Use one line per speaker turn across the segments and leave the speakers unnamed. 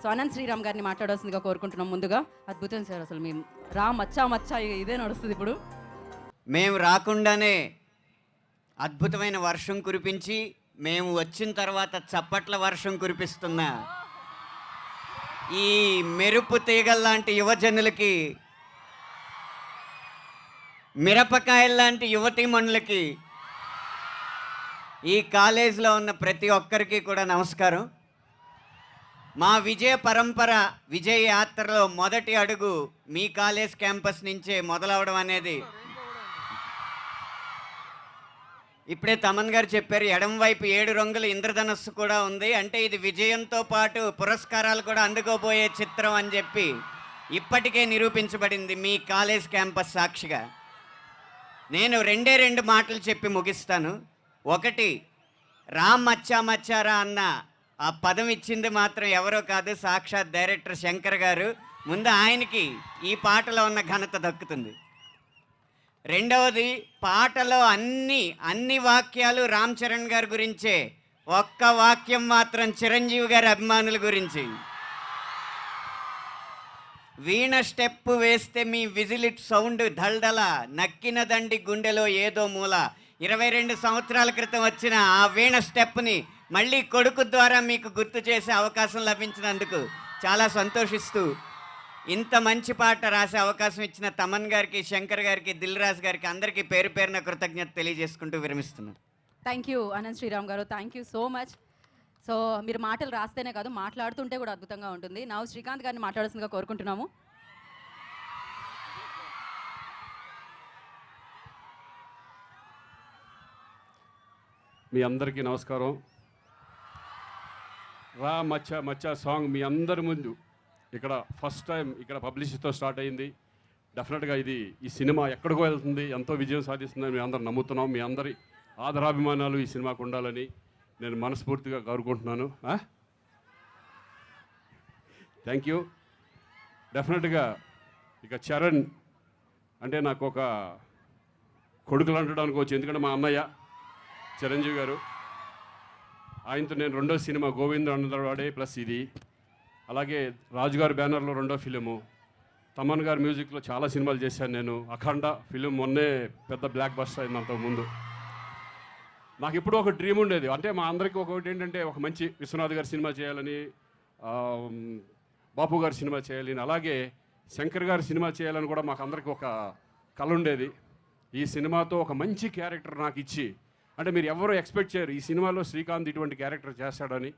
So Anant Sriram గారిని మాట్లాడాల్సిందిగా కోరుకుంటున్నాం. ముందుగా అద్భుతం సార్, అసలు మేము మచ్చా మచ్చా ఇదే నడుస్తుంది ఇప్పుడు.
మేము రాకుండానే అద్భుతమైన వర్షం కురిపించి మేము వచ్చిన తర్వాత చప్పట్ల వర్షం కురిపిస్తున్న ఈ మెరుపు తీగల్లాంటి యువజనులకి, మిరపకాయల్లాంటి యువతీమణులకి, ఈ కాలేజీలో ఉన్న ప్రతి ఒక్కరికి కూడా నమస్కారం. మా విజయ పరంపర, విజయ యాత్రలో మొదటి అడుగు మీ కాలేజ్ క్యాంపస్ నుంచే మొదలవడం అనేది ఇప్పుడే తమన్ గారు చెప్పారు. ఎడం వైపు 7 రంగుల ఇంద్రధనస్సు కూడా ఉంది, అంటే ఇది విజయంతో పాటు పురస్కారాలు కూడా అందుకోబోయే చిత్రం అని చెప్పి ఇప్పటికే నిరూపించబడింది మీ కాలేజ్ క్యాంపస్ సాక్షిగా. నేను రెండు మాటలు చెప్పి ముగిస్తాను. ఒకటి, రామ్ మచ్చా మచ్చారా అన్న ఆ పదం ఇచ్చింది మాత్రం ఎవరో కాదు, సాక్షాత్ డైరెక్టర్ శంకర్ గారు. ముందు ఆయనకి ఈ పాటలో ఉన్న ఘనత దక్కుతుంది. రెండవది, పాటలో అన్ని వాక్యాలు రామ్ చరణ్ గారి గురించే, ఒక్క వాక్యం మాత్రం చిరంజీవి గారి అభిమానుల గురించి. వీణ స్టెప్ వేస్తే మీ విజిలిట్ సౌండ్ దల్దల, నక్కిన దండి గుండెలో ఏదో మూల. 22 సంవత్సరాల క్రితం వచ్చిన ఆ వీణ స్టెప్ని మళ్ళీ కొడుకు ద్వారా మీకు గుర్తు చేసే అవకాశం లభించినందుకు చాలా సంతోషిస్తూ, ఇంత మంచి పాట రాసే అవకాశం ఇచ్చిన తమన్ గారికి, శంకర్ గారికి, దిల్ రాజు గారికి అందరికీ పేరు పేరున కృతజ్ఞత తెలియజేసుకుంటూ విరమిస్తున్నాను.
థ్యాంక్ యూ అనంత్ శ్రీరామ్ గారు, thank you so much. So మీరు మాటలు రాస్తేనే కాదు, మాట్లాడుతుంటే కూడా అద్భుతంగా ఉంటుంది. నా శ్రీకాంత్ గారిని మాట్లాడాల్సిందిగా కోరుకుంటున్నాము.
మీ అందరికీ నమస్కారం. రా మచ్చా మచ్చా సాంగ్ మీ అందరి ముందు ఇక్కడ ఫస్ట్ టైం ఇక్కడ పబ్లిసిటీతో స్టార్ట్ అయింది. డెఫినెట్గా ఈ సినిమా ఎక్కడికో వెళ్తుంది, ఎంతో విజయం సాధిస్తుందని మేము అందరం నమ్ముతున్నాం. మీ అందరి ఆదరాభిమానాలు ఈ సినిమాకు ఉండాలని నేను మనస్ఫూర్తిగా కోరుకుంటున్నాను. Thank you. డెఫినెట్గా ఇక చరణ్ అంటే నాకు ఒక కొడుకులు అంటడం అనుకోవచ్చు, ఎందుకంటే మా అన్నయ్య చిరంజీవి గారు, ఆయనతో నేను రెండో సినిమా గోవింద అందరవాడే ప్లస్ ఇది, అలాగే రాజుగారి బ్యానర్లో రెండో ఫిలిము, తమన్ గారి మ్యూజిక్లో చాలా సినిమాలు చేశాను నేను. అఖండ ఫిలిం మొన్నే పెద్ద బ్లాక్ బస్టర్ అయింది. అంతకుముందు నాకు ఇప్పుడు ఒక డ్రీమ్ ఉండేది, అంటే మా అందరికీ ఒకటి ఏంటంటే ఒక మంచి విశ్వనాథ్ గారి సినిమా చేయాలని, బాపు గారి సినిమా చేయాలని, అలాగే శంకర్ గారి సినిమా చేయాలని కూడా మాకు అందరికీ ఒక కళ ఉండేది. ఈ సినిమాతో ఒక మంచి క్యారెక్టర్ నాకు ఇచ్చి, అంటే మీరు ఎవరు ఎక్స్పెక్ట్ చేయరు ఈ సినిమాలో శ్రీకాంత్ ఇటువంటి క్యారెక్టర్ చేస్తాడని.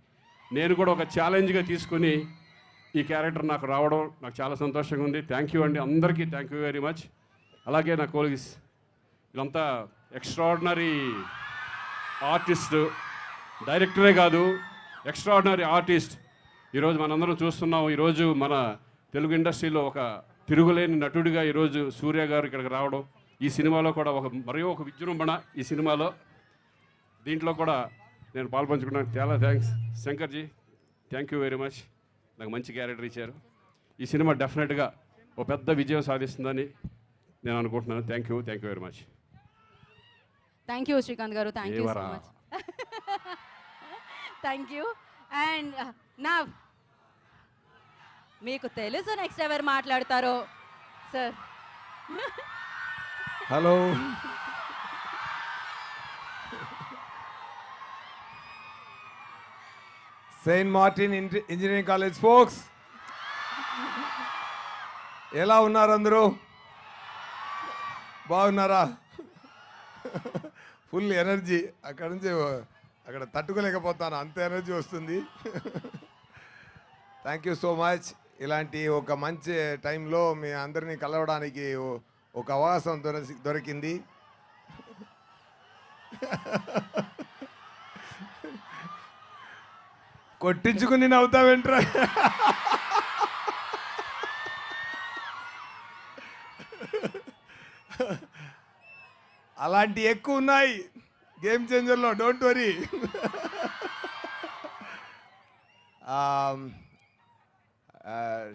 నేను కూడా ఒక ఛాలెంజ్గా తీసుకుని ఈ క్యారెక్టర్ నాకు రావడం నాకు చాలా సంతోషంగా ఉంది. థ్యాంక్ యూ అండి, అందరికీ థ్యాంక్ యూ వెరీ మచ్. అలాగే నా కోలీగ్స్ వీళ్ళంతా ఎక్స్ట్రాడినరీ ఆర్టిస్ట్, డైరెక్టరే కాదు ఎక్స్ట్రాడినరీ ఆర్టిస్ట్. ఈరోజు మనందరం చూస్తున్నాం, ఈరోజు మన తెలుగు ఇండస్ట్రీలో ఒక తిరుగులేని నటుడిగా ఈరోజు సూర్య గారు ఇక్కడికి రావడం, ఈ సినిమాలో కూడా మరో ఒక విజృంభణ ఈ సినిమాలో, దీంట్లో కూడా నేను పాల్పంచుకున్నాను. చాలా thanks శంకర్జీ, thank you very much. నాకు మంచి క్యారెక్టర్ ఇచ్చారు. ఈ సినిమా డెఫినెట్గా ఒక పెద్ద విజయం సాధిస్తుందని నేను అనుకుంటున్నాను. Thank you very much.
Thank you Srikanth garu, thank you so much. Thank you. And నా మీకు తెలుసు నెక్స్ట్ ఎవరు మాట్లాడతారో sir.
Hello, Saint Martin engineering college folks, ఎలా ఉన్నారు అందరూ? బాగున్నారా? ఫుల్ ఎనర్జీ, అక్కడ నుంచి అక్కడ తట్టుకోలేకపోతాను, అంత ఎనర్జీ వస్తుంది. Thank you so much. ఇలాంటి ఒక మంచి టైంలో మీ అందరినీ కలవడానికి ఒక అవకాశం దొరికింది. కొట్టించుకుని నవ్వుతావేంట్రా? అలాంటి ఎక్కువ ఉన్నాయి గేమ్ చేంజర్లో, డోంట్ వరీ.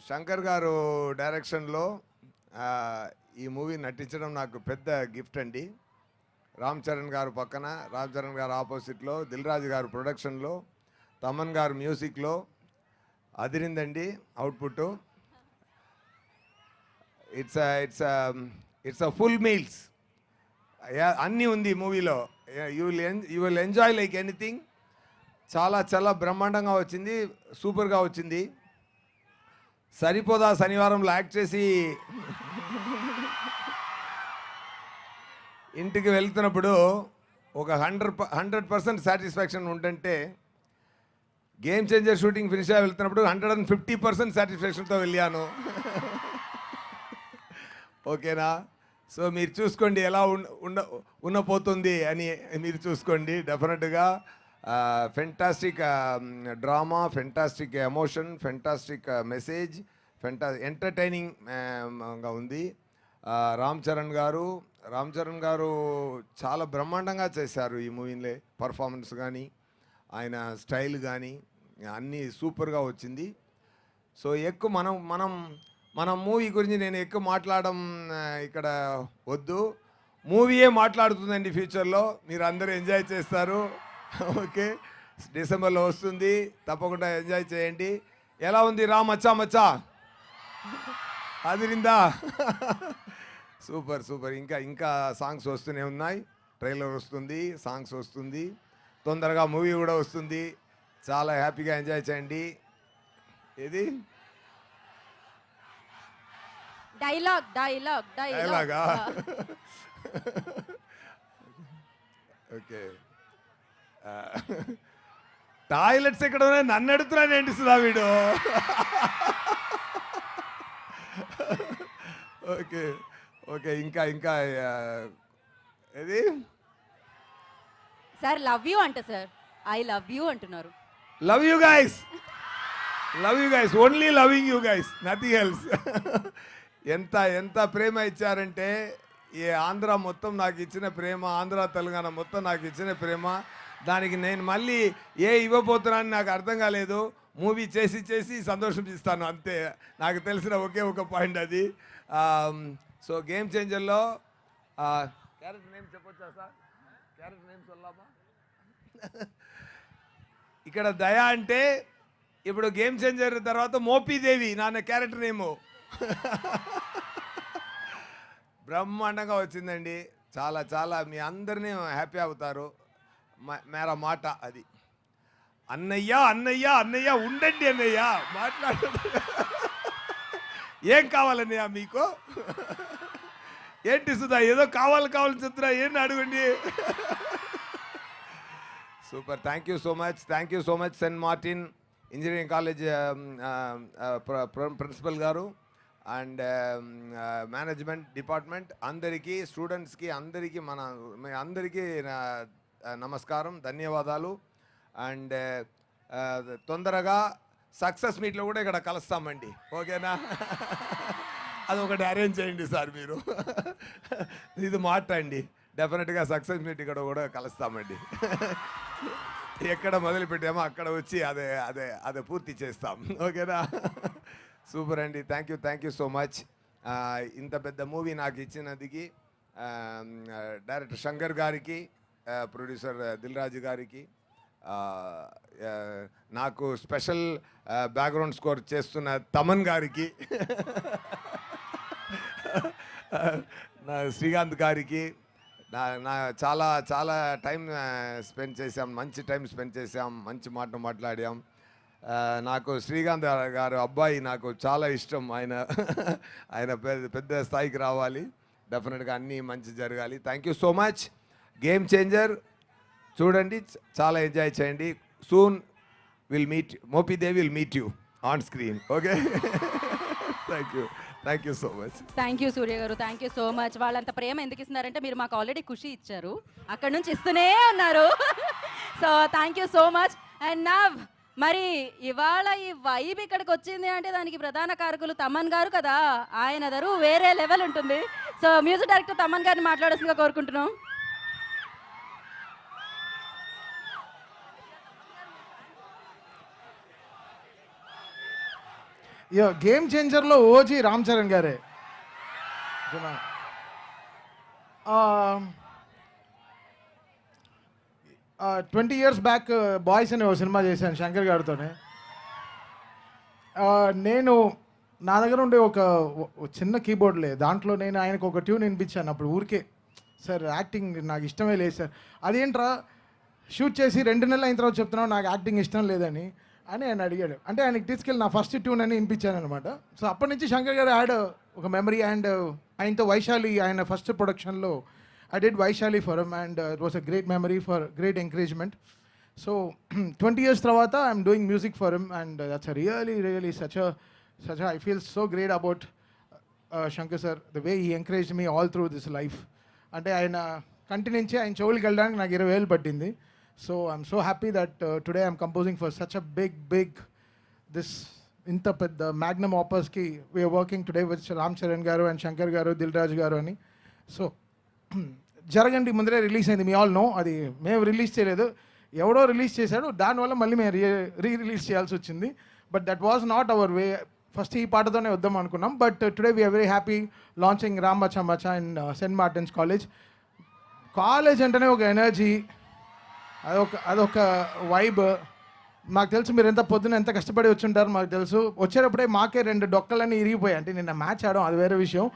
శంకర్ గారు డైరెక్షన్లో ఈ మూవీ నటించడం నాకు పెద్ద గిఫ్ట్ అండి. రామ్ చరణ్ గారు పక్కన, రామ్ చరణ్ గారు ఆపోజిట్లో, దిల్ రాజు గారు ప్రొడక్షన్లో, తమన్ గారు మ్యూజిక్లో అదిరిందండి output. It's a full meals, అన్నీ ఉంది మూవీలో. You will enjoy like anything. చాలా చాలా బ్రహ్మాండంగా వచ్చింది, సూపర్గా వచ్చింది. సరిపోదా శనివారంలో యాక్ట్ చేసి ఇంటికి వెళ్తున్నప్పుడు ఒక 100% సాటిస్ఫాక్షన్ ఉంటుంటే, గేమ్ చేంజర్ షూటింగ్ ఫినిష్ అయ్యి వెళ్తున్నప్పుడు 150% సాటిస్ఫాక్షన్తో వెళ్ళాను. ఓకేనా? సో మీరు చూసుకోండి ఎలా ఉండపోతుంది అని, మీరు చూసుకోండి. డెఫినెట్గా fantastic drama, fantastic emotion, fantastic message, ఎంటర్టైనింగ్గా ఉంది. రామ్ చరణ్ గారు చాలా బ్రహ్మాండంగా చేశారు ఈ మూవీలో. పర్ఫార్మెన్స్ కానీ, ఆయన స్టైల్ కానీ అన్నీ సూపర్గా వచ్చింది. సో ఎక్కువ మనం మూవీ గురించి నేను ఎక్కువ మాట్లాడడం ఇక్కడ వద్దు. మూవీయే మాట్లాడుతుందండి ఫ్యూచర్లో. మీరు అందరూ ఎంజాయ్ చేస్తారు. ఓకే, డిసెంబర్లో వస్తుంది, తప్పకుండా ఎంజాయ్ చేయండి. ఎలా ఉంది రా మచ్చా? అదిరిందా? Super super. ఇంకా సాంగ్స్ వస్తూనే ఉన్నాయి. ట్రైలర్ వస్తుంది, సాంగ్స్ వస్తుంది, తొందరగా మూవీ కూడా వస్తుంది. చాలా హ్యాపీగా ఎంజాయ్ చేయండి. ఇది డైలాగా? ఓకే. టాయిలెట్స్ ఎక్కడ ఉన్నాయి? నన్ను అడుగుతున్నాను ఏంటి సుధా వీడు? Okay okay. ఇంకా ఇది
సార్ లవ్ యూ అంట సార్. ఐ లవ్ యూ అంటున్నారు.
Love you guys, only loving you guys, nothing else. ఎంత ప్రేమ ఇచ్చారంటే, ఈ ఆంధ్ర మొత్తం నాకు ఇచ్చిన ప్రేమ, ఆంధ్ర తెలంగాణ మొత్తం నాకు ఇచ్చిన ప్రేమ, దానికి నేను మళ్ళీ ఇవ్వబోతున్నానని నాకు అర్థం కాలేదు. మూవీ చేసి సంతోషం ఇస్తాను అంతే. నాకు తెలిసిన ఒకే ఒక పాయింట్ అది. సో గేమ్ చేంజర్లో క్యారెక్టర్ నేమ్ చెప్పొచ్చా సార్? క్యారెక్టర్ నేమ్ చల్లామా? ఇక్కడ దయా అంటే, ఇప్పుడు గేమ్ చేంజర్ తర్వాత మోపీదేవి నాన్న క్యారెక్టర్ నేము. బ్రహ్మాండంగా వచ్చిందండి. చాలా చాలా మీ అందరినీ హ్యాపీ అవుతారు. మేరా మాట అది. అన్నయ్య ఉండండి అన్నయ్య, మాట్లాడండి. ఏం కావాలన్నయ్య మీకు? ఏంటి సుధా ఏదో కావాలని చెప్తున్నా, ఏంటి అడగండి. Super. Thank you so much Saint Martin engineering college principal గారు అండ్ మేనేజ్మెంట్ డిపార్ట్మెంట్ అందరికీ, స్టూడెంట్స్కి అందరికీ, మీ అందరికీ నమస్కారం, ధన్యవాదాలు. అండ్ తొందరగా సక్సెస్ మీట్లో కూడా ఇక్కడ కలుస్తామండి. ఓకేనా? అది ఒకటి అరేంజ్ చేయండి సార్ మీరు. ఇది మాట్లాడండి. డెఫినెట్గా సక్సెస్ మీట్ ఇక్కడ కూడా కలుస్తామండి. ఎక్కడ మొదలు పెట్టామో అక్కడ వచ్చి అదే పూర్తి చేస్తాం. ఓకేనా? సూపర్ అండి. Thank you so much. ఇంత పెద్ద మూవీ నాకు ఇచ్చినందుకు డైరెక్టర్ శంకర్ గారికి, ప్రొడ్యూసర్ దిల్ రాజు గారికి, నాకు స్పెషల్ బ్యాక్గ్రౌండ్ స్కోర్ చేస్తున్న తమన్ గారికి, శ్రీకాంత్ గారికి, నా చాలా టైం స్పెండ్ చేసాం, మంచి టైం స్పెండ్ చేసాం, మంచి మాట్లాడాం. నాకు శ్రీకాంత్ గారు అబ్బాయి నాకు చాలా ఇష్టం. ఆయన పెద్ద స్థాయికి రావాలి. డెఫినెట్గా అన్నీ మంచి జరగాలి. Thank you so much. Game changer చూడండి, చాలా ఎంజాయ్ చేయండి. Soon Mopidevi will meet you on screen. Okay. Thank you so much.
Thank you Surya garu, thank you so much. వాళ్ళంత ప్రేమ ఎందుకు ఇస్తున్నారంటే, మీరు మాకు ఆల్రెడీ ఖుషి ఇచ్చారు, అక్కడ నుంచి ఇస్తూనే ఉన్నారు. So thank you so much. And now మరి ఇవాళ ఈ వైబ్ ఇక్కడికి వచ్చింది అంటే దానికి ప్రధాన కారకులు తమన్ గారు కదా. ఆయన దరు వేరే లెవెల్ ఉంటుంది. సో మ్యూజిక్ డైరెక్టర్ తమన్ గారిని మాట్లాడాల్సిందిగా కోరుకుంటున్నాం.
గేమ్ చేంజర్లో ఓజీ రామ్ చరణ్ గారే. 20 years బ్యాక్ బాయ్స్ అనే ఒక సినిమా చేశాను శంకర్ గారితోనే. నేను నా దగ్గర ఉండే ఒక చిన్న కీబోర్డ్ లేదు, దాంట్లో నేను ఆయనకు ఒక ట్యూన్ వినిపించాను అప్పుడు ఊరికే. సార్ యాక్టింగ్ నాకు ఇష్టమే లేదు సార్. అదేంట్రా షూట్ చేసి 2 నెలలు అయిన తర్వాత చెప్తున్నావు నాకు యాక్టింగ్ ఇష్టం లేదని అని ఆయన అడిగాడు. అంటే ఆయనకి తీసుకెళ్ళి నా ఫస్ట్ ట్యూన్ అని వినిపించాను అనమాట. సో అప్పటి నుంచి శంకర్ గారు యాడ్ ఒక మెమరీ. అండ్ ఆయనతో వైశాలి, ఆయన ఫస్ట్ ప్రొడక్షన్లో I did Vaishali for him and it was a great memory for great encouragement. So 20 years తర్వాత I'm doing music for him and that's really such I feel so great about Shankar sir, the way he encouraged me all through this life. అంటే ఆయన కంటి నుంచి ఆయన చెవులకి వెళ్ళడానికి నాకు 20 ఏళ్ళు పట్టింది. So I'm so happy that today I'm composing for such a big this ఇంత పెద్ద మ్యాగ్నమ్ ఆపర్స్కి we're working today with Ram Charan garu and Shankar గారు, దిల్ రాజు గారు అని. సో జరగండి ముందరే రిలీజ్ అయింది, మీ ఆల్ నో. అది మేము రిలీజ్ చేయలేదు, ఎవడో రిలీజ్ చేశాడు, దానివల్ల మళ్ళీ మేము రిలీజ్ చేయాల్సి వచ్చింది. But that was not our way. First ఈ పాటతోనే వద్దాం అనుకున్నాం. But today we are very happy launching Ram Machaa Machaa in Saint Martin's college. College అంటేనే ఒక ఎనర్జీ, అదొక వైబ్. మాకు తెలుసు మీరు ఎంత పొద్దున ఎంత కష్టపడి వచ్చి ఉంటారు, మాకు తెలుసు. వచ్చేటప్పుడే మాకే 2 డొక్కలన్నీ ఇరిగిపోయాయి. అంటే నిన్న మ్యాచ్ ఆడడం అది వేరే విషయం,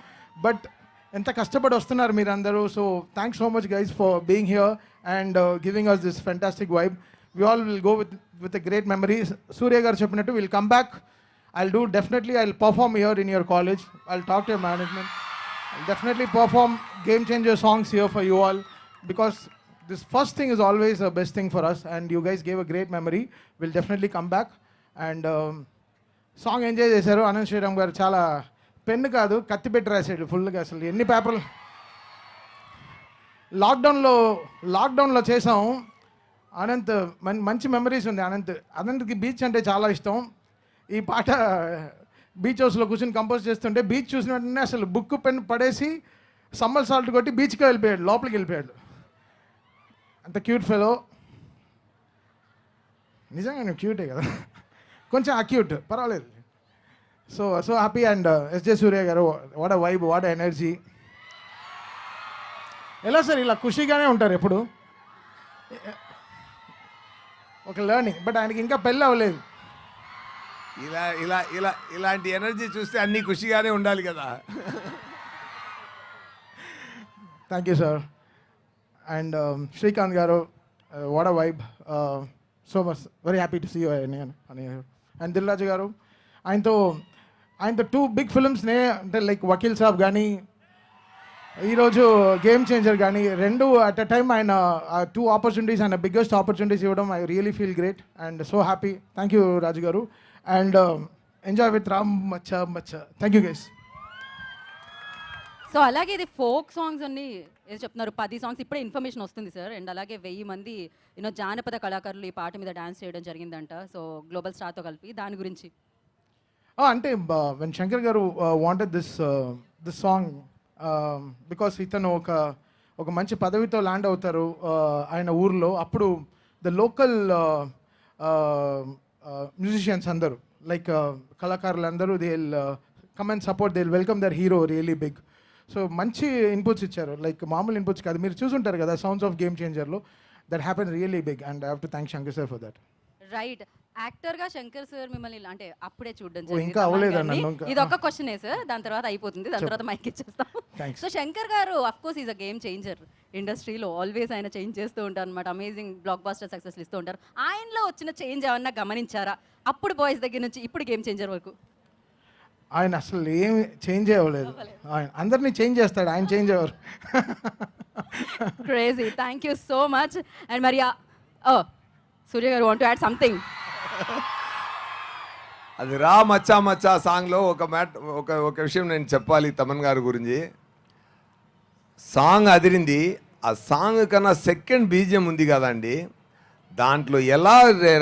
బట్ ఎంత కష్టపడి వస్తున్నారు మీరందరూ. So thanks so much guys for being here and giving us this fantastic vibe. We all will go with a great memory. Surya garu చెప్పినట్టు will come back. I'll perform here in your college. I'll talk to your management. I'll definitely perform game changer songs here for you all, because this first thing is always the best thing for us and you guys gave a great memory. We'll definitely come back and song enjoy చేశారు. అనంత్ శ్రీరామ్ గారు చాలా pen కాదు కత్తి పెట్టి రాసాడు ఫుల్గా. అసలు ఎన్ని పేపర్లు లాక్డౌన్లో చేసాం. అనంత్ మంచి మెమరీస్ ఉంది. అనంత్కి బీచ్ అంటే చాలా ఇష్టం. ఈ పాట బీచ్ హౌస్లో కూర్చొని కంపోజ్ చేస్తుంటే బీచ్ చూసిన వెంటనే అసలు బుక్ పెన్ పడేసి సమ్మర్ సాల్ట్ కొట్టి బీచ్కి వెళ్ళిపోయాడు, లోపలికి వెళ్ళిపోయాడు. అంత క్యూట్ ఫెలో. నిజంగా నేను క్యూటే కదా, కొంచెం అక్యూట్, పర్వాలేదు. So happy. అండ్ ఎస్జే సూర్య గారు, what a vibe, what a energy. ఎలా సార్ ఇలా ఖుషీగానే ఉంటారు ఎప్పుడు? ఒక లర్నింగ్. బట్ ఆయనకి ఇంకా పెళ్ళి అవ్వలేదు.
ఇలాంటి ఎనర్జీ చూస్తే అన్నీ ఖుషిగానే ఉండాలి కదా.
Thank you sir. And Srikanth garu, what a vibe, so much very happy to see you అని. అండ్ దిల్ రాజు గారు, ఆయనతో 2 బిగ్ ఫిల్మ్స్నే, అంటే లైక్ వకీల్ సాబ్ కానీ ఈరోజు గేమ్ చేంజర్ కానీ, 2 అట్ అ టైమ్ ఆయన 2 ఆపర్చునిటీస్, ఆయన బిగ్గెస్ట్ ఆపర్చునిటీస్ ఇవ్వడం, I really feel great and so happy. Thank you Raju garu. And enjoy with Ram Machaa Maccha. Thank you guys.
So అలాగే ఇది ఫోక్ సాంగ్స్ అన్ని ఏదో చెప్తున్నారు, 10 సాంగ్స్ ఇప్పుడే ఇన్ఫర్మేషన్ వస్తుంది సార్. అండ్ అలాగే 1000 మంది జానపద కళాకారులు ఈ పాట మీద డాన్స్ చేయడం జరిగిందంట. సో గ్లోబల్ స్టార్తో కలిపి దాని గురించి
అంటే వెన్ శంకర్ గారు వాంటెడ్ దిస్ సాంగ్ బికాస్ ఇతను ఒక మంచి పదవితో ల్యాండ్ అవుతారు ఆయన ఊర్లో. అప్పుడు ద లోకల్ మ్యూజిషియన్స్ అందరూ, లైక్ కళాకారులు అందరూ, they will come and support, they will welcome their hero really big. So మంచి ఇన్పుట్స్ ఇచ్చారు, లైక్ మామూలు ఇన్పుట్స్ కాదు. మీరు చూసుంటారు కదా సౌండ్స్ ఆఫ్ గేమ్ చేంజర్లో, that happen really big and I have to thank Shankar sir for that.
Right. యాక్టర్గా Shankar sir మిమ్మల్ని అంటే అప్పుడే చూడడం
ఇంకా
జరిగింది.
అవ్వలేదు
తమన్
నన్ను
గారిని. ఇది ఒక క్వశ్చనే సార్, దాని తర్వాత అయిపోతుంది, దాని తర్వాత మైక్ ఇచ్చేస్తాం.
Thanks.
సో శంకర్ గారు of course is a game changer ఇండస్ట్రీలో. ఆల్వేస్ ఆయన చేంజ్ చేస్తూ ఉంటారు అనమాట, అమేజింగ్ బ్లాక్ బాస్టర్ సక్సెస్ ఇస్తూ ఉంటారు. ఆయనలో వచ్చిన చేంజ్ ఏమన్నా గమనించారా? అప్పుడు బాయ్స్ దగ్గర నుంచి ఇప్పుడు గేమ్ చేంజర్ వరకు
ఆయన అసలు ఏం చేంజ్ అవ్వలేదు. ఆయన అందరినీ చేంజ్ చేస్తాడు, ఆయన చేంజ్ అవ్వరు.
Crazy. Thank you so much. And మరి సూర్య గారు వాంట్ టు యాడ్ సంథింగ్?
అది రా మచ్చా మచ్చా సాంగ్లో ఒక విషయం నేను చెప్పాలి తమన్ గారి గురించి. సాంగ్ అదిరింది. ఆ సాంగ్ కన్నా సెకండ్ బీజియం ఉంది కదండి, దాంట్లో ఎలా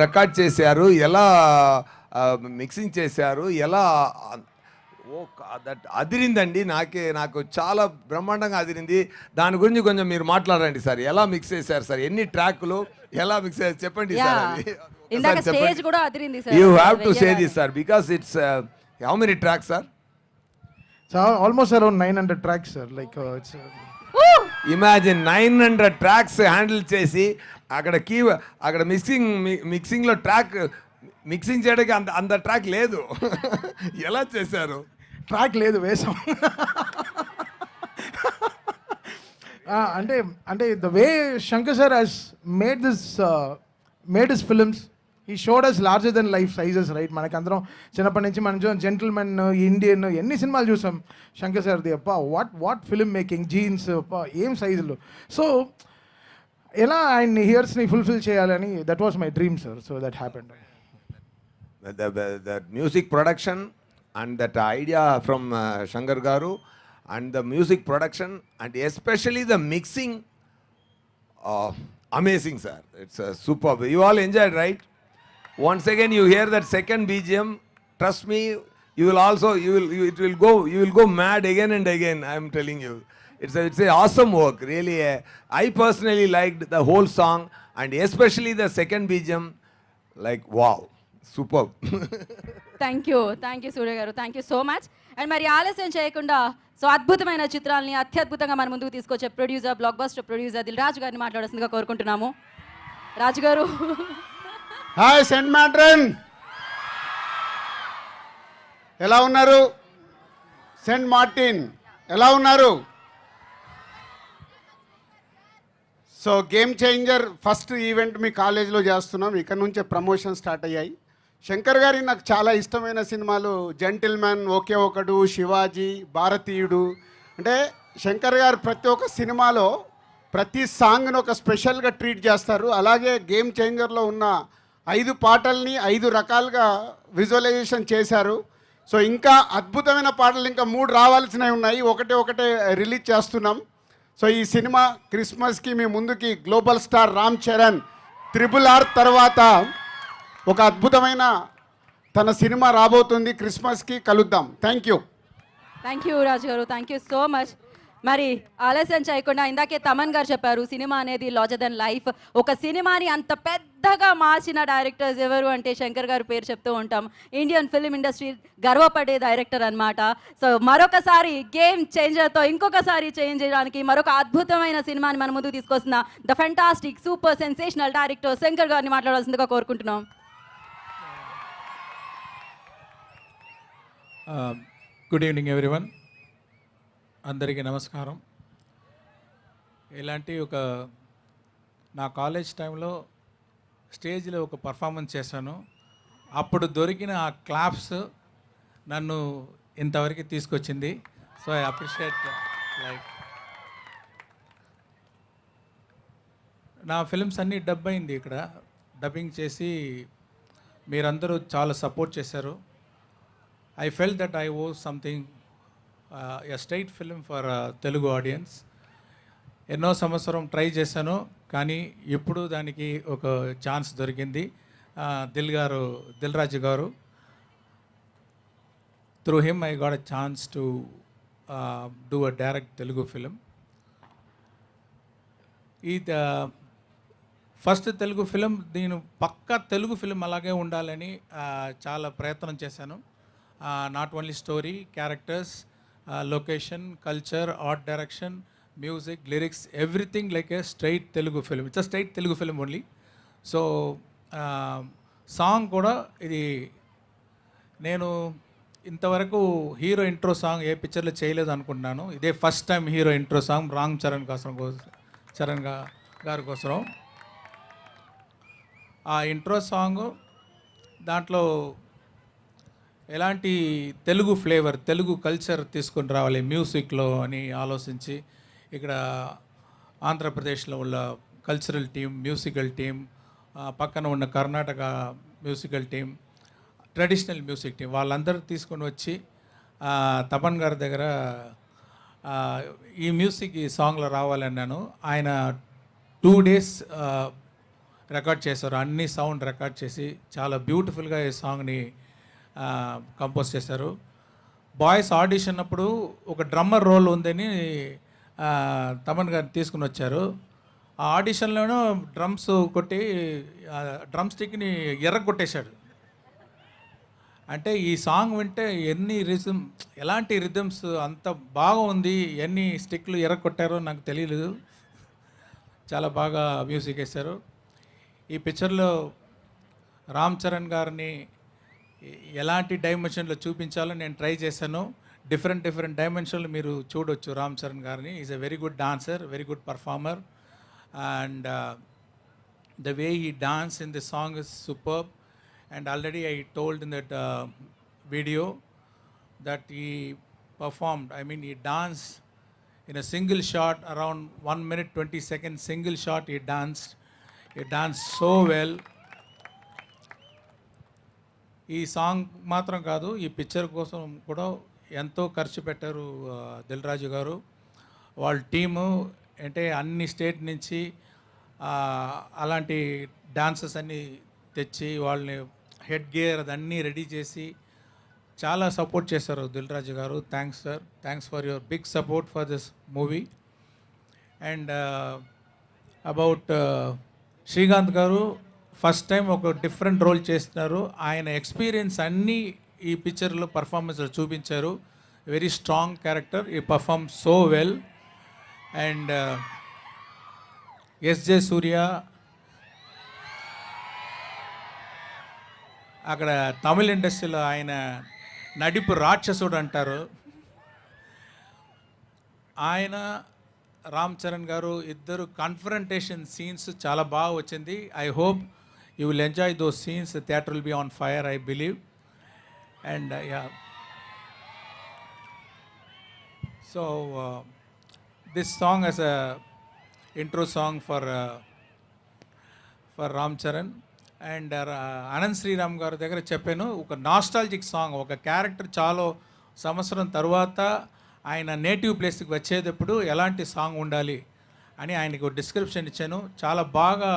రికార్డ్ చేశారు, ఎలా మిక్సింగ్ చేశారు, ఎలా దట్ అదిరిందండి. నాకు చాలా బ్రహ్మాండంగా అదిరింది. దాని గురించి కొంచెం మీరు మాట్లాడండి సార్. ఎలా మిక్స్ చేశారు సార్, ఎన్ని ట్రాక్లు ఎలా మిక్స్ చేశారు చెప్పండి సార్.
ఇందాక స్టేజ్ కూడా అదిరింది sir.
You have to say this sir because it's how many tracks sir?
Almost around 900 tracks sir. Like it's
imagine 900 tracks handle చేసి అక్కడ మిక్సింగ్లో ట్రాక్ మిక్సింగ్ చేయడానికి అంత ట్రాక్ లేదు. ఎలా చేశారు?
ట్రాక్ లేదు, వేసాం. అంటే the way Shankar sir has made this films, ఈ showed us larger than life sizes, right? మనకందరం చిన్నప్పటి నుంచి మనం జెంటిల్మెన్, ఇండియన్, ఎన్ని సినిమాలు చూసాం శంకర్ సార్ది. అప్ప వాట్ ఫిల్మ్ మేకింగ్, జీన్స్, అప్ప ఏం సైజులు. సో ఎలా ఆయన్ని హియర్స్ని ఫుల్ఫిల్ చేయాలని, that was my dream sir. So that happened.
The music production and that idea from Shankar Garu, and the music production and especially the mixing, amazing sir. It's superb. You all enjoyed, right? Once again you hear that second BGM, trust me, you will go mad again and again. I am telling you, it's a awesome work really. I personally liked the whole song and especially the second BGM, like wow, superb.
Thank you Surya garu, thank you so much. And మరి ఆలస్యం చేయకుండా so అద్భుతమైన చిత్రాల్ని అత్యద్భుతంగా మన ముందుకు తీసుకొచ్చే producer, blockbuster producer Dil Raju గారిని మాట్లాడాల్సిందిగా కోరుకుంటున్నాము. రాజు గారు.
హాయ్ సెంట్ మ్యాట్రన్, ఎలా ఉన్నారు? సెంట్ మార్టిన్ ఎలా ఉన్నారు? So game changer first event మీ కాలేజీలో చేస్తున్నాం. ఇక్కడ నుంచే ప్రమోషన్ స్టార్ట్ అయ్యాయి. శంకర్ గారి నాకు చాలా ఇష్టమైన సినిమాలు జెంటిల్మెన్, ఒకే ఒకడు, శివాజీ, భారతీయుడు. అంటే శంకర్ గారు ప్రతి ఒక్క సినిమాలో ప్రతి సాంగ్ను ఒక స్పెషల్గా ట్రీట్ చేస్తారు. అలాగే గేమ్ చేంజర్లో ఉన్న 5 పాటల్ని 5 రకాలుగా విజువలైజేషన్ చేశారు. సో ఇంకా అద్భుతమైన పాటలు ఇంకా 3 రావాల్సినవి ఉన్నాయి. ఒకటే రిలీజ్ చేస్తున్నాం. సో ఈ సినిమా క్రిస్మస్కి మీ ముందుకి global star Ram Charan RRR తర్వాత ఒక అద్భుతమైన తన సినిమా రాబోతుంది. క్రిస్మస్కి కలుద్దాం. థ్యాంక్ యూ
రాజు గారు, థ్యాంక్ యూ సో మచ్. మరి ఆలస్యం చేయకుండా ఇందాకే తమన్ గారు చెప్పారు సినిమా అనేది లార్జర్ దెన్ లైఫ్. ఒక సినిమాని అంత పెద్దగా మార్చిన డైరెక్టర్స్ ఎవరు అంటే శంకర్ గారు పేరు చెప్తూ ఉంటాం. ఇండియన్ ఫిల్మ్ ఇండస్ట్రీ గర్వపడే డైరెక్టర్ అన్నమాట. సో మరొకసారి గేమ్ చేంజర్తో ఇంకొకసారి చేంజ్ చేయడానికి మరొక అద్భుతమైన సినిమాని మన ముందుకు తీసుకొస్తున్న the fantastic super sensational director Shankar గారిని మాట్లాడాల్సిందిగా కోరుకుంటున్నాం.
గుడ్ ఈవినింగ్ ఎవ్రీవన్, అందరికీ నమస్కారం. ఇలాంటి నా కాలేజ్ టైంలో స్టేజ్లో ఒక పర్ఫార్మెన్స్ చేశాను. అప్పుడు దొరికిన ఆ క్లాప్స్ నన్ను ఇంతవరకు తీసుకొచ్చింది. So I appreciate. లైక్ నా ఫిల్మ్స్ అన్నీ డబ్ అయింది, ఇక్కడ డబ్బింగ్ చేసి మీరందరూ చాలా సపోర్ట్ చేశారు. I felt that I owe something, a straight film for Telugu audience. ఎన్నో సంవత్సరం ట్రై చేశాను, కానీ ఇప్పుడు దానికి ఒక ఛాన్స్ దొరికింది. దిల్ రాజు గారు, through him I got a chance to do a direct Telugu film. ఈ ఫస్ట్ తెలుగు ఫిలిం, నేను పక్కా తెలుగు ఫిలిం అలాగే ఉండాలని చాలా ప్రయత్నం చేశాను. Not only story, characters, location, culture, art direction, music, lyrics, everything like a straight Telugu film. It's a straight Telugu film only. So song కూడా ఇది నేను ఇంతవరకు హీరో ఇంట్రో సాంగ్ ఏ పిక్చర్లో చేయలేదు అనుకుంటున్నాను. ఇదే first time hero intro song Ram Charan గారి కోసం. ఆ ఇంట్రో సాంగ్ దాంట్లో ఎలాంటి తెలుగు ఫ్లేవర్, తెలుగు కల్చర్ తీసుకొని రావాలి మ్యూజిక్లో అని ఆలోచించి ఇక్కడ ఆంధ్రప్రదేశ్లో ఉన్న కల్చరల్ టీం, మ్యూజికల్ టీం, పక్కన ఉన్న Karnataka musical team, traditional music team, వాళ్ళందరూ తీసుకొని వచ్చి తపన్ గారి దగ్గర ఈ మ్యూజిక్ ఈ సాంగ్లో రావాలన్నాను. ఆయన 2 days రికార్డ్ చేశారు. అన్ని సౌండ్ రికార్డ్ చేసి చాలా బ్యూటిఫుల్గా ఈ సాంగ్ని కంపోజ్ చేశారు. బాయ్స్ ఆడిషన్ అప్పుడు ఒక డ్రమ్మర్ రోల్ ఉందని తమన్ గారు తీసుకుని వచ్చారు. ఆ ఆడిషన్లోనూ డ్రమ్స్ కొట్టి డ్రమ్ స్టిక్ని ఎర్రగొట్టేశాడు. అంటే ఈ సాంగ్ వింటే ఎలాంటి రిథమ్స్ అంత బాగా ఉంది, ఎన్ని స్టిక్లు ఎర్రగొట్టారో నాకు తెలియలేదు. చాలా బాగా మ్యూజిక్ వేశారు. ఈ పిక్చర్లో రామ్ చరణ్ గారిని ఎలాంటి డైమెన్షన్లో చూపించాలో నేను ట్రై చేశాను. డిఫరెంట్ డైమెన్షన్లు మీరు చూడొచ్చు రామ్ చరణ్ గారిని. Is a very good dancer, very good performer, and the way he danced in the song is superb. And already I told in that video that he performed, I mean he danced in a single shot around 1 minute 20 seconds, single shot he danced so well. ఈ song మాత్రం కాదు, ఈ picture కోసం కూడా ఎంతో ఖర్చు పెట్టారు దిల్ రాజు గారు. వాళ్ళ టీము అంటే అన్ని స్టేట్ నుంచి అలాంటి డాన్సెస్ అన్నీ తెచ్చి వాళ్ళని హెడ్ గేర్ అదన్నీ రెడీ చేసి చాలా సపోర్ట్ చేశారు దిల్ రాజు గారు. Thanks sir, thanks for your big support for this movie. And about Srikanth గారు ఫస్ట్ టైం ఒక డిఫరెంట్ రోల్ చేస్తున్నారు. ఆయన ఎక్స్పీరియన్స్ అన్నీ ఈ పిక్చర్లో పర్ఫార్మెన్స్లో చూపించారు. వెరీ స్ట్రాంగ్ క్యారెక్టర్, ఈ perform so well. And SJ Surya అక్కడ తమిళ ఇండస్ట్రీలో ఆయన నడిపు రాక్షసుడు అంటారు. ఆయన రామ్ చరణ్ గారు ఇద్దరు కన్ఫరంటేషన్ సీన్స్ చాలా బాగా వచ్చింది. I hope you will enjoy those scenes. Theatre will be on fire, I believe. And so this song as a intro song for Ram Charan. And Anant Sriram గారి దగ్గర చెప్పాను, ఒక నాస్టాలజిక్ సాంగ్, ఒక క్యారెక్టర్ చాలా సంవత్సరం తర్వాత ఆయన నేటివ్ ప్లేస్కి వచ్చేటప్పుడు ఎలాంటి సాంగ్ ఉండాలి అని ఆయనకు డిస్క్రిప్షన్ ఇచ్చాను. చాలా బాగా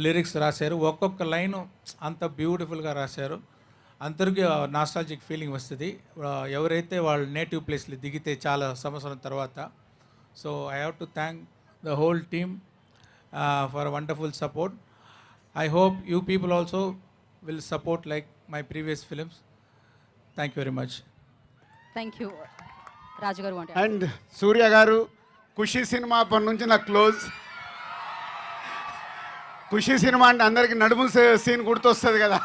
లిరిక్స్ రాశారు, ఒక్కొక్క లైను అంత బ్యూటిఫుల్గా రాశారు. అందరికీ నాస్టాలజిక్ ఫీలింగ్ వస్తుంది ఎవరైతే వాళ్ళ నేటివ్ ప్లేస్లో దిగితే చాలా సంవత్సరం తర్వాత. So I have to thank the whole team for wonderful support. I hope you people also will support like my previous films. Thank you very much.
Thank you. Raju గారు అంటే
అండ్ సూర్య గారు, ఖుషి సినిమా అప్పటి నుంచి నాకు క్లోజ్. ఖుషి cinema అంటే అందరికి నడుము scene గుర్తొస్తుంది కదా.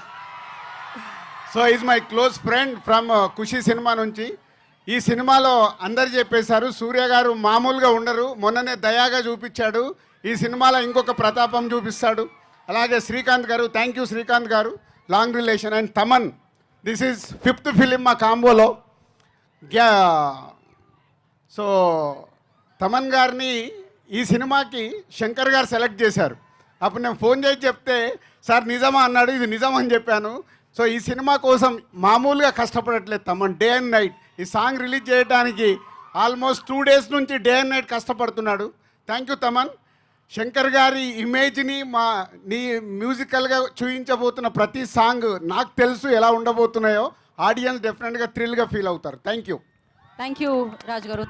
So is my close friend from Kushi cinema నుంచి. ఈ సినిమాలో అందరు చెప్పేశారు సూర్య గారు మామూలుగా ఉండరు, మొన్ననే దయాగా చూపించాడు, ఈ సినిమాలో ఇంకొక ప్రతాపం చూపిస్తాడు. అలాగే శ్రీకాంత్ గారు, థ్యాంక్ యూ శ్రీకాంత్ గారు, long relation. And Thaman, this is 5th film మా కాంబోలో. సో తమన్ గారిని ఈ సినిమాకి శంకర్ గారు సెలెక్ట్ చేశారు. అప్పుడు నేను ఫోన్ చేసి చెప్తే సార్ నిజమా అన్నాడు. ఇది నిజం అని చెప్పాను. సో ఈ సినిమా కోసం మామూలుగా కష్టపడట్లేదు తమన్, డే అండ్ నైట్. ఈ సాంగ్ రిలీజ్ చేయడానికి ఆల్మోస్ట్ 2 days నుంచి డే అండ్ నైట్ కష్టపడుతున్నాడు. Thank you Thaman. శంకర్ గారి ఇమేజ్ని నీ మ్యూజికల్గా చూపించబోతున్న ప్రతి సాంగ్ నాకు తెలుసు ఎలా ఉండబోతున్నాయో. ఆడియన్స్ డెఫినెట్గా థ్రిల్గా ఫీల్ అవుతారు. Thank you.
Thank you Raju గారు.